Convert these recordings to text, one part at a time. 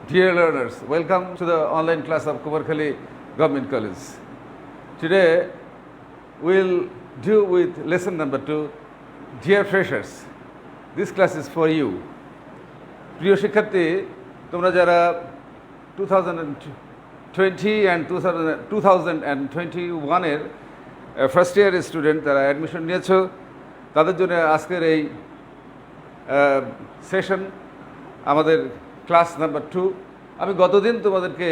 Dear learners, welcome to the online class of Kumarkhali Government College. Today, we'll do with lesson number 2, Dear freshers, this class is for you. প্রিয় শিক্ষার্থী, তোমরা যারা 2020 and 2021 এর first ইয়ারের student, তারা admission নিয়েছো, তাদের জন্য আজকের এই সেশন আমাদের ক্লাস নাম্বার 2। আমি গতদিন তোমাদেরকে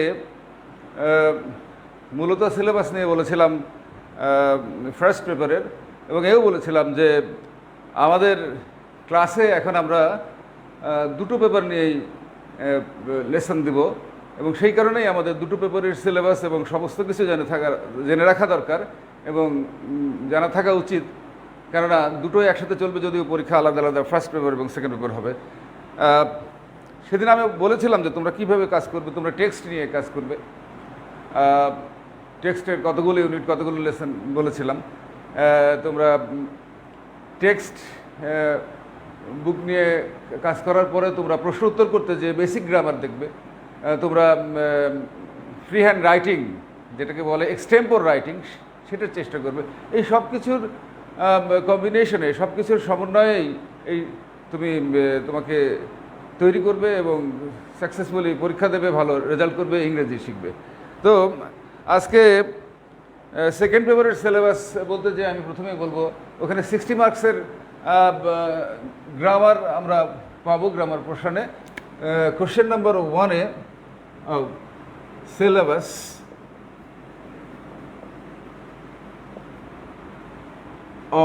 মূলত সিলেবাস নিয়ে বলেছিলাম ফার্স্ট পেপারের, এবং এও বলেছিলাম যে আমাদের ক্লাসে এখন আমরা দুটো পেপার নিয়েই লেসন দিব, এবং সেই কারণেই আমাদের দুটো পেপারের সিলেবাস এবং সমস্ত কিছু জেনে রাখা দরকার এবং জানা থাকা উচিত, কেননা দুটোই একসাথে চলবে, যদিও পরীক্ষা আলাদা আলাদা ফার্স্ট পেপার এবং সেকেন্ড পেপার হবে। সেদিন আমি বলেছিলাম যে তোমরা কীভাবে কাজ করবে, তোমরা টেক্সট নিয়ে কাজ করবে। টেক্সটের কতগুলো ইউনিট, কতগুলো লেসন বলেছিলাম। তোমরা টেক্সট বুক নিয়ে কাজ করার পরে তোমরা প্রশ্ন উত্তর করতে যে বেসিক গ্রামার দেখবে, তোমরা ফ্রি হ্যান্ড রাইটিং, যেটাকে বলে এক্সটেম্পোর রাইটিং, সেটার চেষ্টা করবে। এই সব কিছুর কম্বিনেশনে, সব কিছুর সমন্বয়েই এই তোমাকে তৈরি করবে এবং সাকসেসফুলি পরীক্ষা দেবে, ভালো রেজাল্ট করবে, ইংরেজি শিখবে। তো আজকে সেকেন্ড পেপারের সিলেবাস বলতে যে আমি প্রথমেই বলবো, ওখানে 60 মার্কসের গ্রামার আমরা পাবো। গ্রামার পোর্শনে কোশ্চেন নাম্বার 1-এ সিলেবাস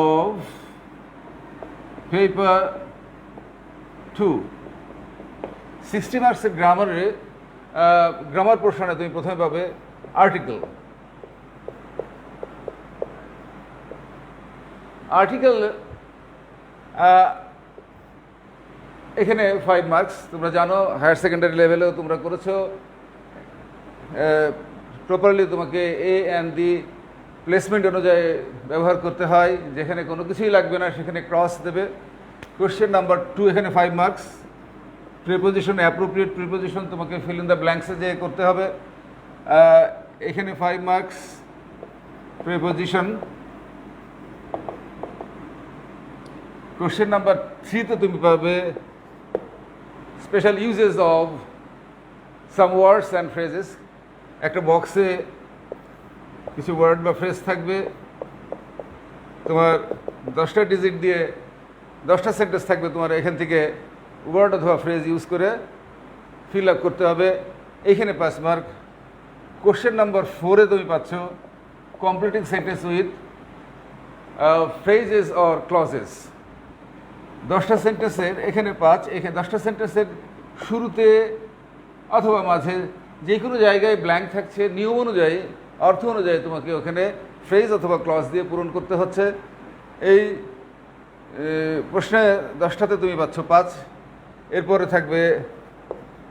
of paper 2, 60 মার্কসের গ্রামার পোর্শনে তুমি প্রথমে পাবে আর্টিকেল। এখানে 5 মার্কস। তোমরা জানো হায়ার সেকেন্ডারি লেভেলেও তোমরা করেছো, প্রপারলি তোমাকে এ অ্যান্ড দি প্লেসমেন্ট অনুযায়ী ব্যবহার করতে হয়। যেখানে কোনো কিছুই লাগবে না সেখানে ক্রস দেবে। কোশ্চেন নাম্বার 2, এখানে 5 মার্কস। প্রিপোজিশন, অ্যাপ্রোপ্রিয়েট প্রিপোজিশন তোমাকে ফিল ইন দ্য ব্ল্যাঙ্কসে যে করতে হবে। এখানে 5 মার্কস প্রিপোজিশন। কোশ্চেন নাম্বার 3-তে তুমি পাবে special uses of some words and phrases. একটা বক্সে কিছু ওয়ার্ড বা ফ্রেজ থাকবে, তোমার 10টা ডিজিট দিয়ে 10টা সেন্টেন্স থাকবে, তোমার এখান থেকে ওয়ার্ড অথবা ফ্রেজ ইউজ করে ফিল আপ করতে হবে। এইখানে 5 মার্ক। কোশ্চেন নাম্বার 4-এ তুমি পাচ্ছ completing sentence with phrases or clauses. 10টা সেন্টেন্সের এখানে 5, এখানে 10টা সেন্টেন্সের শুরুতে অথবা মাঝে যে কোনো জায়গায় ব্ল্যাঙ্ক থাকছে, নিয়ম অনুযায়ী, অর্থ অনুযায়ী তোমাকে ওখানে ফ্রেজ অথবা ক্লজ দিয়ে পূরণ করতে হচ্ছে। এই প্রশ্নে 10টাতে তুমি পাচ্ছ 5। এরপরে থাকবে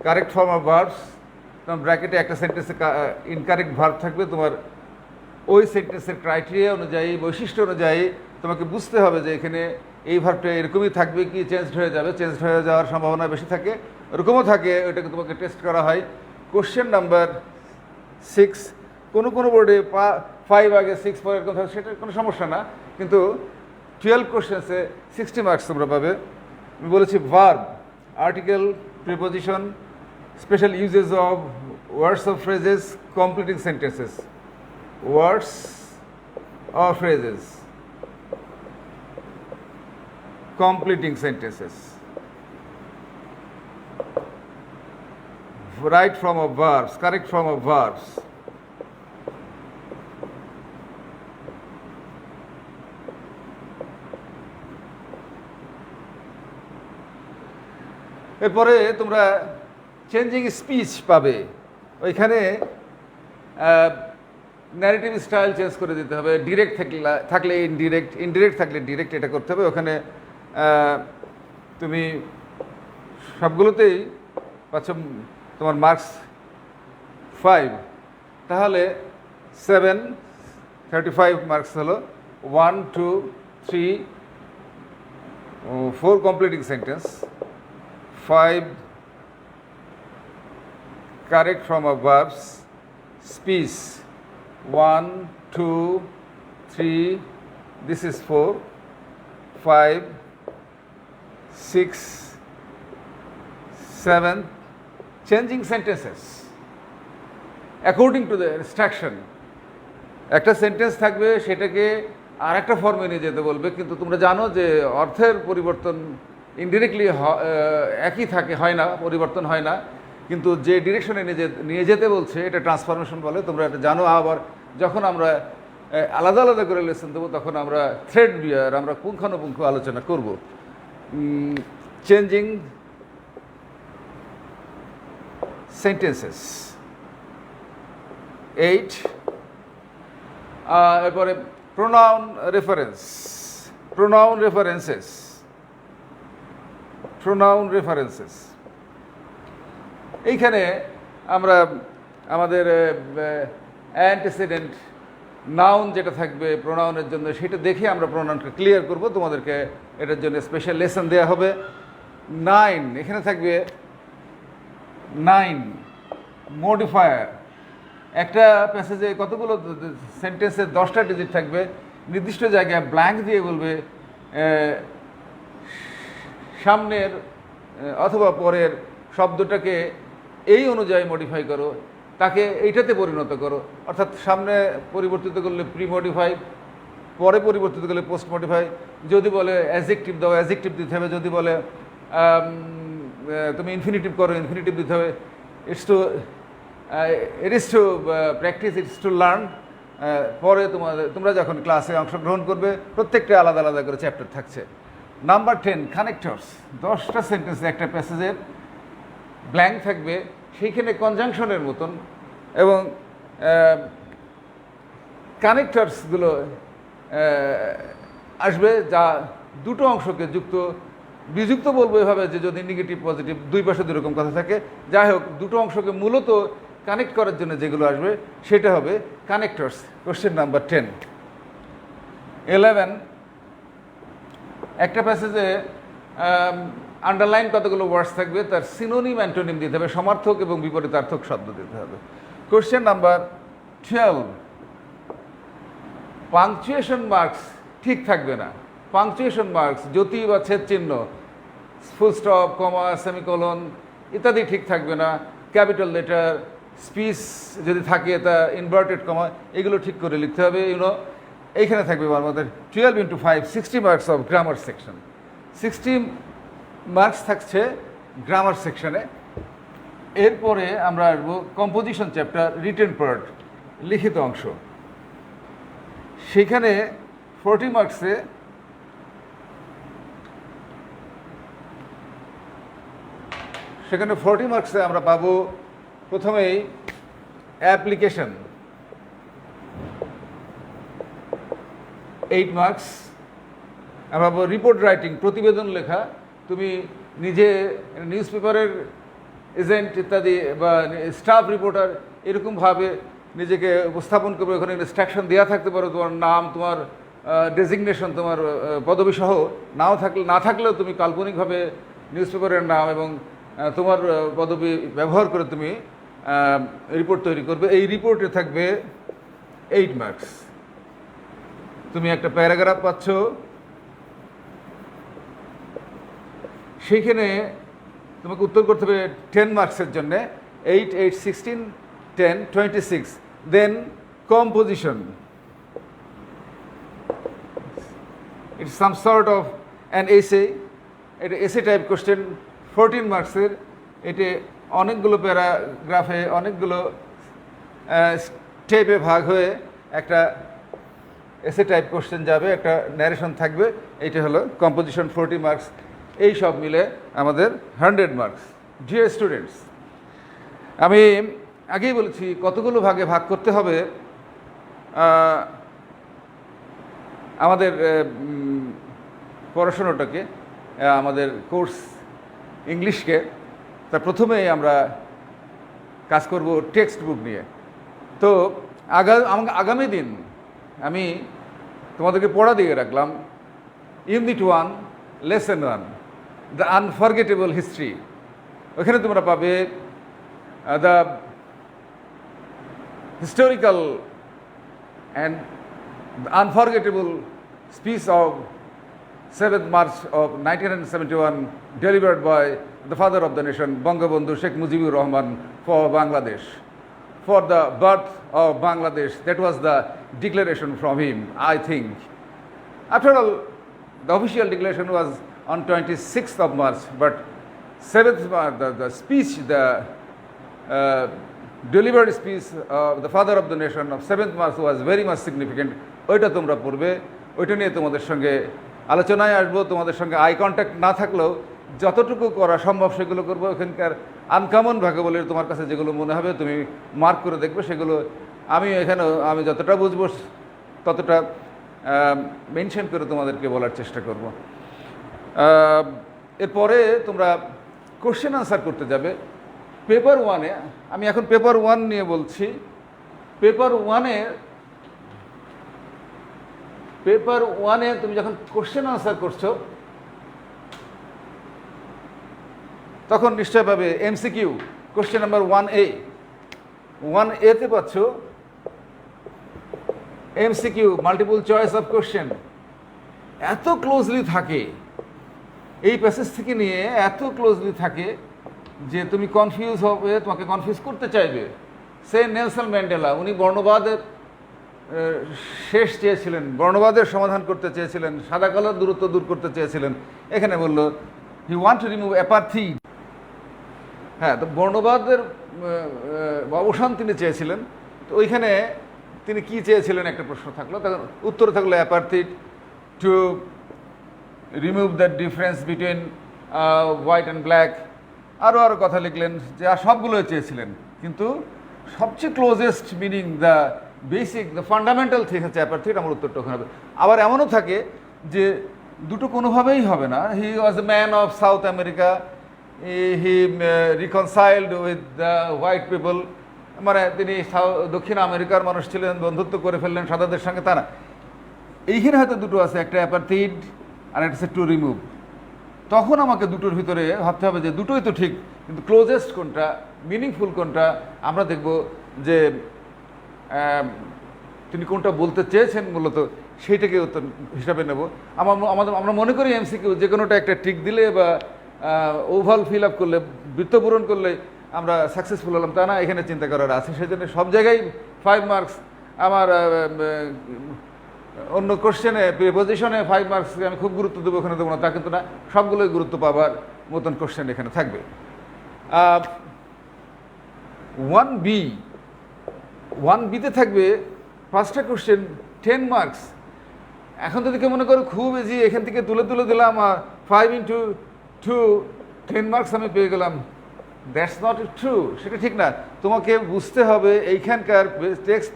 কারেক্ট ফর্ম অফ ভার্বস। তোমার ব্র্যাকেটে একটা সেন্টেন্সে ইনকারেক্ট ভার্ব থাকবে, তোমার ওই সেন্টেন্সের ক্রাইটেরিয়া অনুযায়ী, বৈশিষ্ট্য অনুযায়ী তোমাকে বুঝতে হবে যে এখানে এই ভার্বটা এরকমই থাকবে কি চেঞ্জড হয়ে যাবে। চেঞ্জড হয়ে যাওয়ার সম্ভাবনা বেশি থাকে, ওরকমও থাকে, ওইটাকে তোমাকে টেস্ট করা হয়। কোশ্চেন নাম্বার 6, কোনো বোর্ডে 5 আগে 6 পরে এরকম থাকে, সেটা কোনো সমস্যা না, কিন্তু 12 কোশ্চেন্সে 60 মার্কস তোমরা পাবে। আমি বলেছি verb, article, preposition, special uses of words of phrases, completing sentences. Words or phrases, completing sentences, right form of verbs, correct form of verbs, এরপরে তোমরা চেঞ্জিং স্পিচ পাবে। ওইখানে ন্যারেটিভ স্টাইল চেঞ্জ করে দিতে হবে। ডিরেক্ট থাকলে ইনডিরেক্ট, ইনডিরেক্ট থাকলে direct, এটা করতে হবে। ওখানে তুমি সবগুলোতেই পাচ্ছ তোমার মার্কস 5, তাহলে 7, 35 মার্কস হলো। 1, 2, 3, 4 completing sentence, 5 correct form of verbs, speech 1 2 3, this is 4 5 6 7, changing sentences according to the instruction. একটা সেন্টেন্স থাকবে, সেটাকে আর একটা ফর্মে নিয়ে যেতে বলবে, কিন্তু তোমরা জানো যে অর্থের পরিবর্তন ইনডিরেক্টলি একই থাকে, হয় না, পরিবর্তন হয় না, কিন্তু যে ডিরেকশনে নিয়ে যেতে বলছে এটা ট্রান্সফরমেশন বলে, তোমরা এটা জানো। আবার যখন আমরা আলাদা আলাদা করে লেসন দেবো তখন আমরা থ্রেড বিয়ার আমরা পুঙ্খানুপুঙ্খ আলোচনা করব। চেঞ্জিং সেন্টেন্সেস 8, এরপরে প্রোনাউন রেফারেন্সেস। এইখানে আমরা আমাদের অ্যান্টিসিডেন্ট নাউন যেটা থাকবে প্রোনাউনের জন্য, সেটা দেখে আমরা প্রোনাউনটা ক্লিয়ার করব। তোমাদেরকে এটার জন্য স্পেশাল লেসন দেওয়া হবে। 9, এখানে থাকবে 9 মডিফায়ার। একটা প্যাসেজে কতগুলো সেন্টেন্সে 10টা ডিজিট থাকবে, নির্দিষ্ট জায়গায় ব্ল্যাঙ্ক দিয়ে বলবে সামনের অথবা পরের শব্দটাকে এই অনুযায়ী মডিফাই করো, তাকে এইটাতে পরিণত করো। অর্থাৎ সামনে পরিবর্তিত করলে প্রি মডিফাই, পরে পরিবর্তিত করলে পোস্ট মডিফাই। যদি বলে অ্যাজেক্টিভ দাও, অ্যাজেক্টিভ দিতে হবে। যদি বলে তুমি ইনফিনিটিভ করো, ইনফিনিটিভ দিতে হবে। It is to practise, it's to learn. পরে তোমরা যখন ক্লাসে অংশগ্রহণ করবে প্রত্যেকটা আলাদা আলাদা করে চ্যাপ্টার থাকছে। Number 10, connectors. 10টা সেন্টেন্সে একটা প্যাসেজের ব্ল্যাঙ্ক থাকবে, সেইখানে কনজাংশনের মতন এবং কানেক্টরসগুলো আসবে, যা দুটো অংশকে বিযুক্ত বলবো এভাবে, যে যদি নেগেটিভ পজিটিভ দুই পাশে দুরকম কথা থাকে, যাই হোক দুটো অংশকে মূলত কানেক্ট করার জন্য যেগুলো আসবে সেটা হবে কানেক্টরস। Question number 10। 11, একটা প্যাসেজে আন্ডারলাইন কতগুলো ওয়ার্ডস থাকবে, তার সিনোনিম অ্যান্টোনিম দিতে হবে, সমার্থক এবং বিপরীতার্থক শব্দ দিতে হবে। কোশ্চেন নাম্বার 12, পাংচুয়েশন মার্কস ঠিক থাকবে না। পাংচুয়েশন মার্কস, জ্যোতি বা ছেদ চিহ্ন, ফুল স্টপ, কমা, সেমিকোলন ইত্যাদি ঠিক থাকবে না। ক্যাপিটাল লেটার, স্পিচ যদি থাকে তা ইনভার্টেড কমা, এগুলো ঠিক করে লিখতে হবে। এইখানে থাকবে আমাদের 12 × 5, 60 marks of grammar section. 60 marks থাকছে গ্রামার সেকশনে। এরপরে আমরা আসবো কম্পোজিশন চ্যাপ্টার, রিটেন পার্ট, লিখিত অংশ। সেখানে 40 মার্কসে আমরা পাবো প্রথমেই অ্যাপ্লিকেশন 8 মার্কস। আমরা পাবো রিপোর্ট রাইটিং, প্রতিবেদন লেখা। তুমি নিজে নিউজ পেপারের এজেন্ট ইত্যাদি বা স্টাফ রিপোর্টার এরকমভাবে নিজেকে উপস্থাপন করবে। ওখানে ইনস্ট্রাকশন দেওয়া থাকতে পারো, তোমার নাম, তোমার ডেজিগনেশন, তোমার পদবী সহ না থাকলেও তুমি কাল্পনিকভাবে নিউজ পেপারের নাম এবং তোমার পদবী ব্যবহার করে তুমি রিপোর্ট তৈরি করবে। এই রিপোর্টে থাকবে 8 মার্কস। তুমি একটা প্যারাগ্রাফ পাচ্ছ, সেইখানে তোমাকে উত্তর করতে হবে 10 মার্কসের জন্যে। 8, 8, 16, 10, 26। Then composition, it's some sort of an essay. এটা এসে টাইপ কোশ্চেন, 14 মার্কসের। এটি অনেকগুলো প্যারাগ্রাফে অনেকগুলো স্টেপে ভাগ হয়ে একটা এসে টাইপ কোশ্চেন যাবে, একটা ন্যারেশন থাকবে। এইটা হলো কম্পোজিশন, 40 মার্কস। এই সব মিলে আমাদের 100 মার্কস। ডিয়ার স্টুডেন্টস, আমি আগেই বলেছি কতগুলো ভাগে ভাগ করতে হবে আমাদের পড়াশোনাটাকে, আমাদের কোর্স ইংলিশকে। তা প্রথমেই আমরা কাজ করব টেক্সট বুক নিয়ে। তো আগামী দিন আমি তোমাদেরকে পড়া দিয়ে রাখলাম unit 1, lesson 1, the unforgettable history. ওখানে তোমরা পাবে the historical and the unforgettable speech of 7th March of 1971 delivered by the father of the nation, Bangabandhu Sheikh Mujibur Rahman, for Bangladesh, for the birth of Bangladesh. That was the declaration from him, I think. After all, the official declaration was on 26th of March, but 7th March, the speech, the delivered speech of the father of the nation of 7th March was very much significant. ওইটা তোমরা পড়বে, ওইটা নিয়ে তোমাদের সঙ্গে আলোচনায় আসবো। তোমাদের সঙ্গে আই কন্ট্যাক্ট না থাকলেও যতটুকু করা সম্ভব সেগুলো করবো। ওখানকার আনকমন বলে তোমার কাছে যেগুলো মনে হবে তুমি মার্ক করে দেখবে, সেগুলো আমি এখানেও আমি যতটা বুঝবো ততটা মেনশন করে তোমাদেরকে বলার চেষ্টা করব। এরপরে তোমরা কোশ্চেন আনসার করতে যাবে পেপার ওয়ানে। আমি এখন পেপার ওয়ান নিয়ে বলছি। পেপার ওয়ানে তুমি যখন কোশ্চেন আনসার করছো তখন নিশ্চয় পাবে এমসিকিউ কোশ্চেন নাম্বার 1A তে পাচ্ছ MCQ multiple choice of question. এত ক্লোজলি থাকে এই প্যাসেজ থেকে নিয়ে, এত ক্লোজলি থাকে যে তুমি কনফিউজ হবে, তোমাকে কনফিউজ করতে চাইবে। সে নেলসন ম্যান্ডেলা, উনি বর্ণবাদের শেষ চেয়েছিলেন, বর্ণবাদের সমাধান করতে চেয়েছিলেন, সাদা কালোর দূরত্ব দূর করতে চেয়েছিলেন। এখানে বললো হি ওয়ান্ট টু রিমুভ অ্যাপার্থিড। হ্যাঁ, তো বর্ণবাদের অবসান তিনি চেয়েছিলেন। তো ওইখানে তিনি কি চেয়েছিলেন একটা প্রশ্ন থাকলো, তখন উত্তর থাকলো apartheid, to remove the difference between white and black. আরও কথা লিখলেন যে আর সবগুলোই চেয়েছিলেন, কিন্তু সবচেয়ে closest meaning the basic the fundamental ঠিক হচ্ছে অ্যাপার্থিড। আমার উত্তরটা ওখানে হবে। আবার এমনও থাকে যে দুটো কোনোভাবেই হবে না। He was a man of South America, he reconciled with the white people, মানে তিনি দক্ষিণ আমেরিকার মানুষ ছিলেন, বন্ধুত্ব করে ফেললেন সাদাদের সঙ্গে, তা না। এইখানে হয়তো দুটো আছে, একটা অ্যাপার্থিড আর একটা টু রিমুভ। তখন আমাকে দুটোর ভিতরে ভাবতে হবে যে দুটোই তো ঠিক, কিন্তু ক্লোজেস্ট কোনটা, মিনিংফুল কোনটা, আমরা দেখব যে তিনি কোনটা বলতে চেয়েছেন মূলত সেইটাকে উত্তর হিসাবে নেব। আমরা মনে করি এমসিকিউ যে কোনোটা একটা টিক দিলে বা ওভাল ফিল আপ করলে, বৃত্ত পূরণ করলে আমরা সাকসেসফুল হলাম, তা না। এখানে চিন্তা করার আছে, সেই জন্য সব জায়গায় 5 মার্কস। আমার অন্য কোশ্চেনে প্রিপোজিশনে 5 মার্কস আমি খুব গুরুত্ব দেবো, ওখানে দেবো না তা কিন্তু না। সবগুলোই গুরুত্ব পাবার মতন কোশ্চেন এখানে থাকবে। 1Bতে থাকবে ফার্স্টটা কোশ্চেন 10 মার্কস। এখন যদি কেউ মনে করো খুব ইজি, এখান থেকে তুলে দিলাম 5 into 2 10 মার্কস আমি পেয়ে গেলাম, দ্যাটস নট ট্রু। সেটা ঠিক না। তোমাকে বুঝতে হবে এইখানকার টেক্সট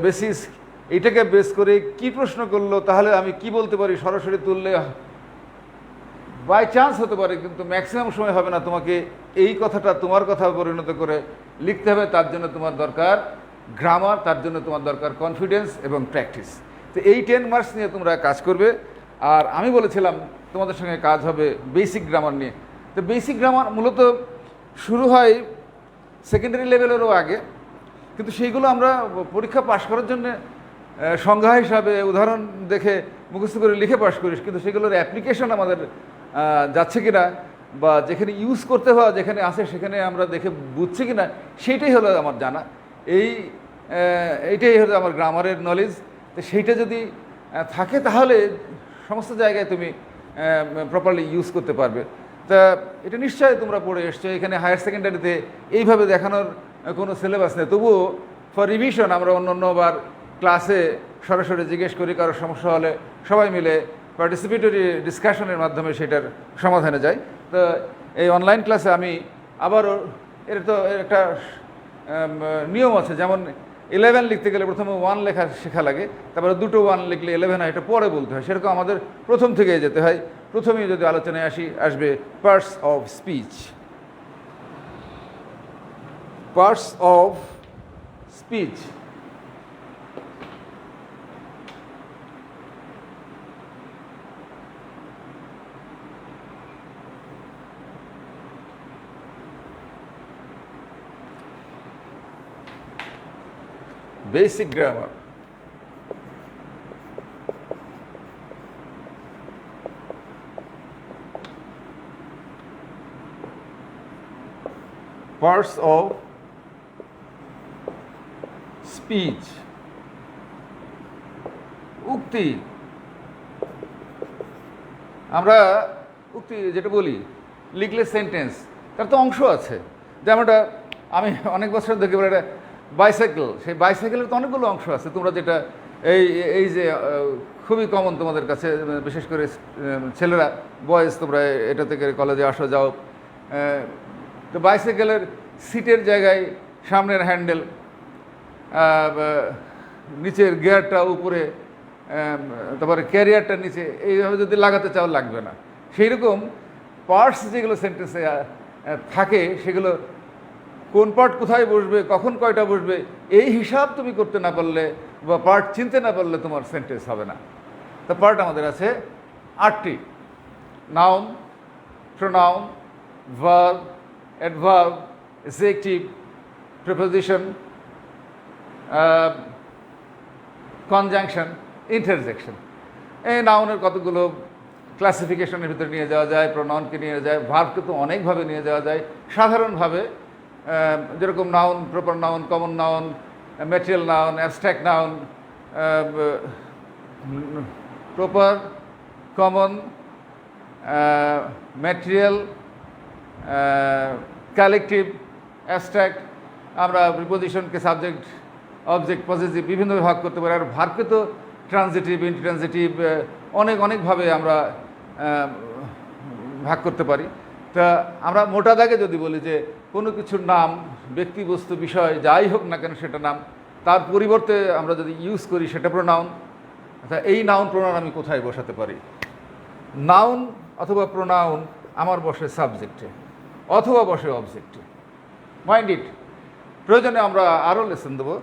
বেসিস, এইটাকে বেস করে কি প্রশ্ন করলো, তাহলে আমি কি বলতে পারি। সরাসরি তুললে বাই চান্স হতে পারে, কিন্তু ম্যাক্সিমাম সময় হবে না। তোমাকে এই কথাটা তোমার কথা পরিণত করে লিখতে হবে। তার জন্য তোমার দরকার গ্রামার, তার জন্য তোমার দরকার কনফিডেন্স এবং প্র্যাকটিস। তো এই 10 মার্কস নিয়ে তোমরা কাজ করবে। আর আমি বলেছিলাম তোমাদের সঙ্গে কাজ হবে বেসিক গ্রামার নিয়ে। তো বেসিক গ্রামার মূলত শুরু হয় সেকেন্ডারি লেভেলেরও আগে, কিন্তু সেইগুলো আমরা পরীক্ষা পাশ করার জন্য সংজ্ঞা হিসাবে উদাহরণ দেখে মুখস্থ করে লিখে পাশ করিস, কিন্তু সেগুলোর অ্যাপ্লিকেশন আমাদের যাচ্ছে কিনা, বা যেখানে ইউজ করতে হওয়া যেখানে আসে সেখানে আমরা দেখে বুঝছি কিনা, সেইটাই হলো আমার জানা। এইটাই হলো আমার গ্রামারের নলেজ। তো সেইটা যদি থাকে তাহলে সমস্ত জায়গায় তুমি প্রপারলি ইউজ করতে পারবে। তা এটা নিশ্চয়ই তোমরা পড়ে এসছো। এখানে হায়ার সেকেন্ডারিতে এইভাবে দেখানোর কোনো সিলেবাস নেই, তবুও ফর রিভিশন আমরা অন্যবার ক্লাসে সরাসরি জিজ্ঞেস করি, কারো সমস্যা হলে সবাই মিলে পার্টিসিপেটরি ডিসকাশনের মাধ্যমে সেটার সমাধানে যায়। তো এই অনলাইন ক্লাসে আমি আবারও এর তো একটা নিয়ম আছে, যেমন 11 লিখতে গেলে প্রথমে 1 লেখা শেখা লাগে, তারপরে দুটো 1 লিখলে 11 হয়, এটা পরে বলতে হয়। সেরকম আমাদের প্রথম থেকে যেতে হয়। প্রথমেই যদি আলোচনায় আসবে parts of speech. Parts of speech. Basic grammar. Parts of speech, উক্তি। আমরা উক্তি যেটা বলি, লিখলে সেন্টেন্স, তার তো অংশ আছে। যেমনটা আমি অনেক বছর দেখে বলি এটা বাইসাইকেল, সেই বাইসাইকেলের তো অনেকগুলো অংশ আছে। তোমরা যেটা এই এই যে খুবই কমন তোমাদের কাছে, বিশেষ করে ছেলেরা, বয়েজ, তোমরা এটা থেকে কলেজে আসো যাও, তো বাইসাইকেলের সিটের জায়গায় সামনের হ্যান্ডেল, নিচের গিয়ারটা উপরে, তারপরে ক্যারিয়ারটা নিচে, এইভাবে যদি লাগাতে চাও লাগবে না। সেই রকম পার্টস যেগুলো সেন্টেন্সে থাকে, সেগুলো কোন পার্ট কোথায় বসবে, কখন কয়টা বসবে, এই হিসাব তুমি করতে না পারলে বা পার্ট চিনতে না পারলে তোমার সেন্টেন্স হবে না। তো পার্ট আমাদের আছে 8টি: noun, pronoun, verb, adverb, adjective, preposition, conjunction, interjection. এই নাউনের কতগুলো ক্লাসিফিকেশনের ভিতরে নিয়ে যাওয়া যায়, প্রোনাউনকে নিয়ে যায়, ভার্বকে তো অনেকভাবে নিয়ে যাওয়া যায়। সাধারণভাবে যেরকম noun, proper noun, common noun, material noun, abstract noun, proper, common, material, collective, abstract. আমরা প্রিপোজিশনকে সাবজেক্ট, অবজেক্ট, পজেসিভ বিভিন্নভাবে ভাগ করতে পারি। আর ভার্বকে তো ট্রানজিটিভ, ইন্ট্রানজিটিভ, অনেকভাবে আমরা ভাগ করতে পারি। তা আমরা মোটা দাগে যদি বলি যে কোনো কিছুর নাম, ব্যক্তি, বস্তু, বিষয় যাই হোক না কেন সেটা নাম, তার পরিবর্তে আমরা যদি ইউজ করি সেটা প্রোনাউন। তা এই নাউন প্রোনাউন আমি কোথায় বসাতে পারি? নাউন অথবা প্রোনাউন আমার বসে সাবজেক্টে অথবা বসে অবজেক্টে। মাইন্ড ইট, প্রয়োজনে আমরা আরও লেসন দেবো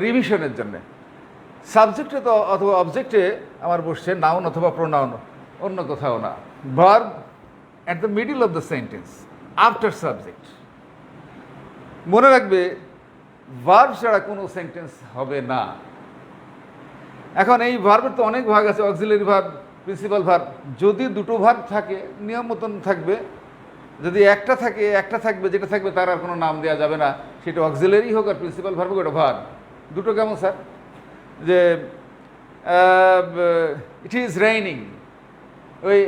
রিভিশনের জন্যে। সাবজেক্টে তো অথবা অবজেক্টে আমার বসছে নাউন অথবা প্রোনাউন, অন্য কোথাও না। Verb at the middle of the sentence after subject. মনে রাখবে, ভার্ব ছাড়া কোনো সেন্টেন্স হবে না। এখন এই ভার্বের তো অনেক ভাগ আছে, অক্সিলারি ভার্ব, প্রিন্সিপাল ভার্ব। যদি দুটো ভার্ব থাকে নিয়ম মতন থাকবে, যদি একটা থাকবে, যেটা থাকবে তার আর কোনো নাম দেওয়া যাবে না, সেটা অক্সিলারি হোক আর প্রিন্সিপাল ভার্ব হোক, ওটা ভার্ব। দুটো কেমন স্যার? যে ইট ইজ রেইনিং, ওই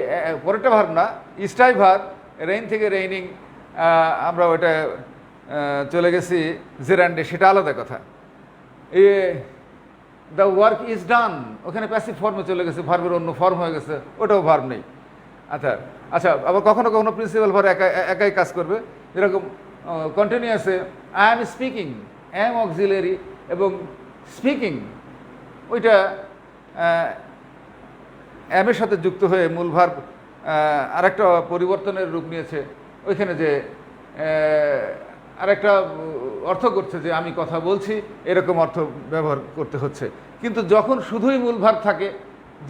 পরেরটা ভার্ব না, ইস্টাই ভার্ব, রেইন থেকে রেইনিং আমরা ওইটা চলে গেছি জেরান্ডে, সেটা আলাদা কথা। এ দ্য ওয়ার্ক ইজ ডান, ওখানে প্যাসিভ ফর্মে চলে গেছে, ভার্বের অন্য ফর্ম হয়ে গেছে, ওটাও ভার্ব নেই। আচ্ছা, আবার কখনো কখনো প্রিন্সিপাল ভার্ব একাই কাজ করবে। যেরকম কন্টিনিউয়াসে I am speaking, am auxiliary এবং স্পিকিং ওইটা অ্যামের সাথে যুক্ত হয়ে মূল ভার্ব আরেকটা পরিবর্তনের রূপ নিয়েছে। ওইখানে যে আরেকটা অর্থ করছে যে আমি কথা বলছি, এরকম অর্থ ব্যবহার করতে হচ্ছে। কিন্তু যখন শুধুই মূল ভার্ব থাকে,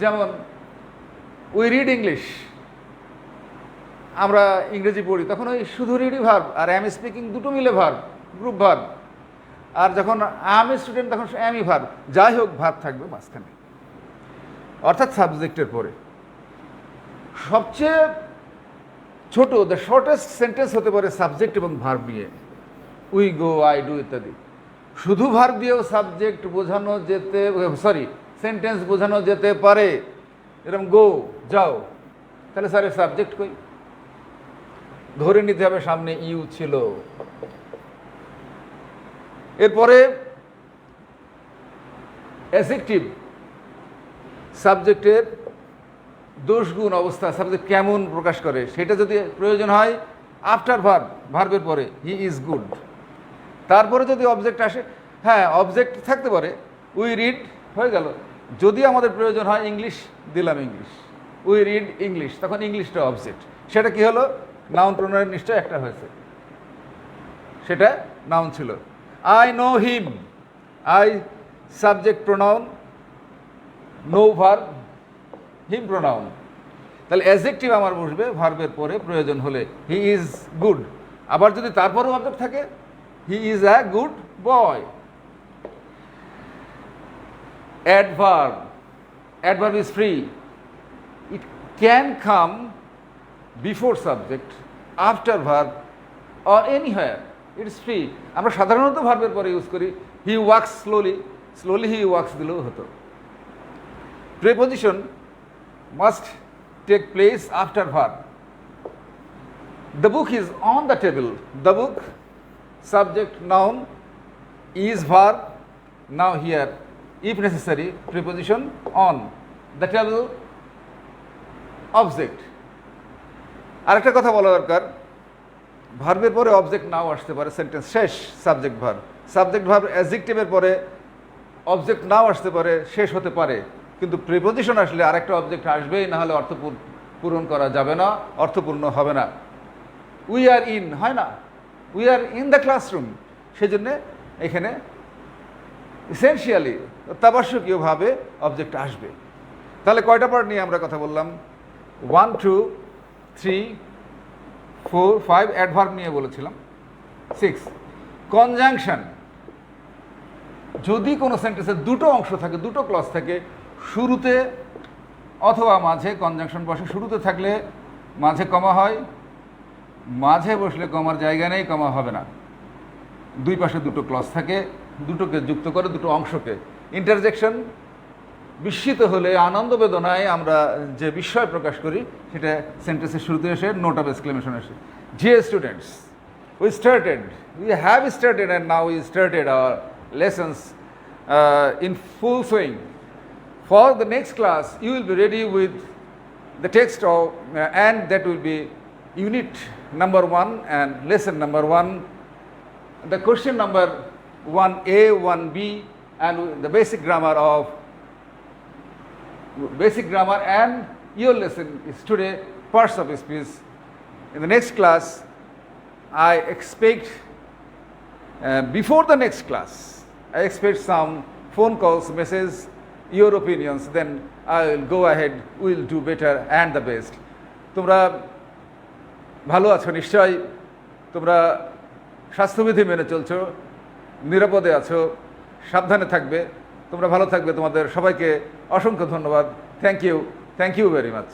যেমন উই রিড ইংলিশ, আমরা ইংরেজি পড়ি, তখন ওই শুধু রিডই ভার্ব আর অ্যাম স্পিকিং দুটো মিলে ভার্ব, গ্রুপ ভার্ব। আর যখন আম স্টুডেন্ট তখন অ্যামই ভার্ব। যাই হোক, ভার্ব থাকবে মাঝখানে, অর্থাৎ সাবজেক্টের পরে। সবচেয়ে ছোট, দ্য শর্টেস্ট সেন্টেন্স হতে পারে সাবজেক্ট এবং ভার্ব নিয়ে, উই গো, আই ডু ইত্যাদি। শুধু ভার্ব দিয়েও সাবজেক্ট বোঝানো যেতে, সেন্টেন্স বোঝানো যেতে পারে। এরকম গো, যাও, তাহলে স্যারের সাবজেক্ট কই? ধরে নিতে হবে সামনে ইউ ছিল। এরপরে অ্যাডজেক্টিভ, সাবজেক্টের দোষগুণ অবস্থা, সাবজেক্ট কেমন প্রকাশ করে, সেটা যদি প্রয়োজন হয় আফটার ভার্ব, ভার্বের পরে হি ইজ গুড। তারপরে যদি অবজেক্ট আসে, হ্যাঁ অবজেক্ট থাকতে পারে, উই রিড হয়ে গেল। যদি আমাদের প্রয়োজন হয় ইংলিশ, দিলাম ইংলিশ, উই রিড ইংলিশ, তখন ইংলিশটা অবজেক্ট। সেটা কি হলো? নাউন প্রোনাউন নিশ্চয় একটা হয়েছে, সেটা নাউন ছিল। I know him, I subject pronoun, know verb, him pronoun. তাহলে অ্যাডজেক্টিভ আমার বসবে ভার্বের পরে প্রয়োজন হলে, হি ইজ গুড। আবার যদি তারপরেও অবজেক্ট থাকে, he is a good boy. Adverb. Adverb is free. It can come before subject, after verb, or anywhere. It is free. আমরা সাধারণত ভার্বের পরে ইউজ করি he walks slowly, slowly he walks দিলেও হতো। Preposition must take place after verb. The book is on the table. The book, subject, noun, is verb. Now here, if necessary, preposition on. The table, object. আরেকটা কথা বলা দরকার, ভার্বের পরে object নাও আসতে পারে, সেন্টেন্স শেষ, সাবজেক্ট ভার্ব। সাবজেক্ট ভার্ব অ্যাডজেক্টিভের পরে অবজেক্ট নাও আসতে পারে, শেষ হতে পারে, কিন্তু প্রিপোজিশন আসলে আরেকটা অবজেক্ট আসবেই, না হলে অর্থ পূরণ করা যাবে না, অর্থপূর্ণ হবে না। উই আর ইন হয় না, we are in the classroom, সেজন্য এখানে এসেনশিয়ালি অত্যাবশ্যকীয়ভাবে অবজেক্ট আসবে। তাহলে কয়টা পার্ট নিয়ে আমরা কথা বললাম? 1, 2, 3, 4, 5 অ্যাডভার্ব নিয়ে বলেছিলাম। 6 কনজাংশন। যদি কোনো সেন্টেন্সে দুটো অংশ থাকে, দুটো ক্লজ থাকে, শুরুতে অথবা মাঝে কনজাংশন বসে। শুরুতে থাকলে মাঝে কমা হয়, মাঝে বসলে কমার জায়গা নেই, কমা হবে না। দুই পাশে দুটো ক্লজ থাকে, দুটোকে যুক্ত করে, দুটো অংশকে। ইন্টারজেকশন, বিস্মিত হলে, আনন্দ বেদনায় আমরা যে বিস্ময় প্রকাশ করি, সেটা সেন্টেন্সের শুরুতে এসে নোট অফ এক্সক্লেমেশন আসে। Dear students, we have started and now we started our lessons in full swing. For the next class, you will be ready with the text of, and that will be unit number 1 and lesson number 1, the question number 1A, 1B, and the basic grammar and your lesson is today parts of speech. In the next class, I expect before the next class, I expect some phone calls, messages, your opinions, then I will go ahead, we will do better and the best. তোমরা ভালো আছো নিশ্চয়ই, তোমরা স্বাস্থ্যবিধি মেনে চলছো, নিরাপদে আছো, সাবধানে থাকবে, তোমরা ভালো থাকবে। তোমাদের সবাইকে অসংখ্য ধন্যবাদ। Thank you very much.